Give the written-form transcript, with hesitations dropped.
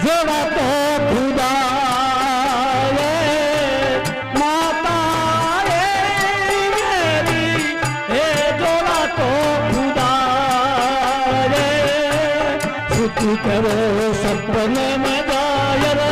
जोड़ा तो खुदा माता मेरी हे जोड़ा तो खुदा तू करो सपने में जाए रे